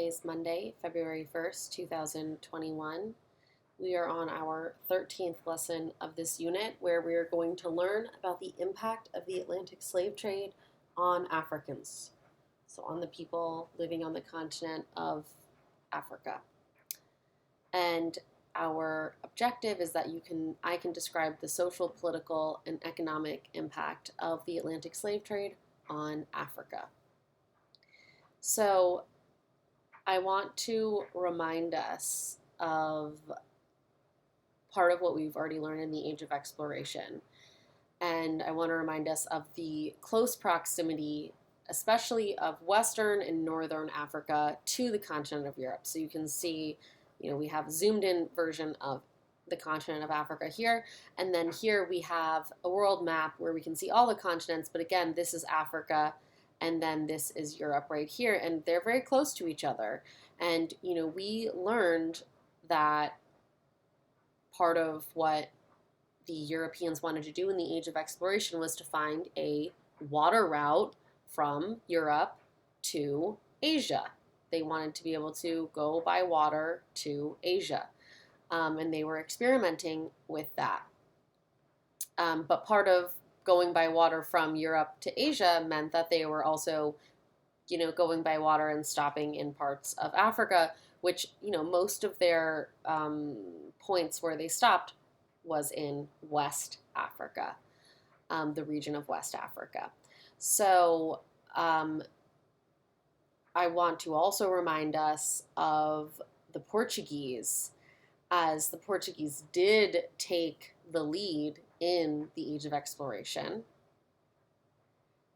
Today is Monday, February 1st, 2021. We are on our 13th lesson of this unit where we are going to learn about the impact of the Atlantic slave trade on Africans, so on the people living on the continent of Africa. And our objective is that I can describe the social, political, and economic impact of the Atlantic slave trade on Africa. So I want to remind us of part of what we've already learned in the Age of Exploration. And I want to remind us of the close proximity, especially of Western and Northern Africa to the continent of Europe. So you can see, we have a zoomed in version of the continent of Africa here. And then here we have a world map where we can see all the continents. But again, this is Africa. And then this is Europe right here, and they're very close to each other. And, we learned that part of what the Europeans wanted to do in the Age of Exploration was to find a water route from Europe to Asia. They wanted to be able to go by water to Asia, and they were experimenting with that. But part of going by water from Europe to Asia meant that they were also, going by water and stopping in parts of Africa, which, most of their points where they stopped was in West Africa, the region of West Africa. So I want to also remind us of the Portuguese, as the Portuguese did take the lead in the Age of Exploration.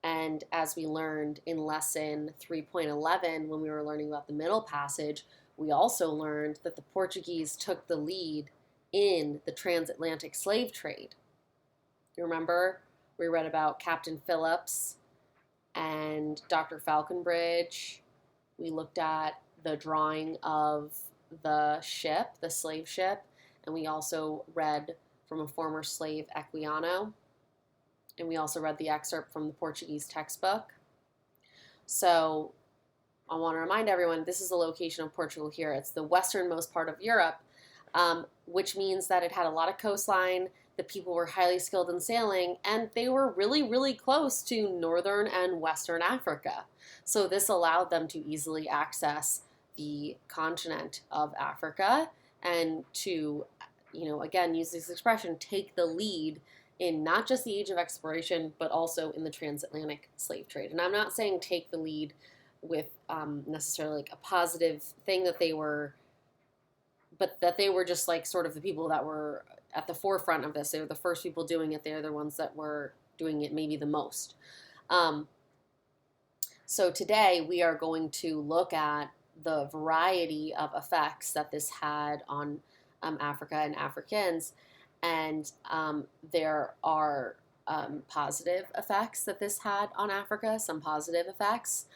And as we learned in lesson 3.11, when we were learning about the Middle Passage, we also learned that the Portuguese took the lead in the transatlantic slave trade. You remember we read about Captain Phillips and Dr. Falconbridge. We looked at the drawing of the ship, the slave ship, and we also read from a former slave, Equiano. And we also read the excerpt from the Portuguese textbook. So I want to remind everyone, this is the location of Portugal here. It's the westernmost part of Europe, which means that it had a lot of coastline. The people were highly skilled in sailing, and they were really, really close to northern and western Africa. So this allowed them to easily access the continent of Africa and to, again, use this expression, take the lead in not just the Age of Exploration, but also in the transatlantic slave trade. And I'm not saying take the lead with necessarily like a positive thing that they were, but that they were just like sort of the people that were at the forefront of this. They were the first people doing it. They're the ones that were doing it maybe the most. So today we are going to look at the variety of effects that this had on Africa and Africans. And there are positive effects that this had on Africa, some positive effects.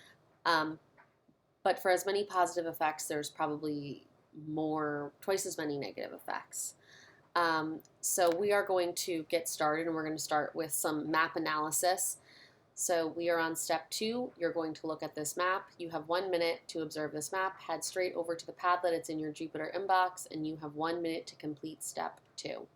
But for as many positive effects, there's probably twice as many negative effects. So we are going to get started, and we're going to start with some map analysis. So we are on step 2. You're going to look at this map. You have 1 minute to observe this map. Head straight over to the Padlet. It's in your Jupyter inbox, and you have 1 minute to complete step 2.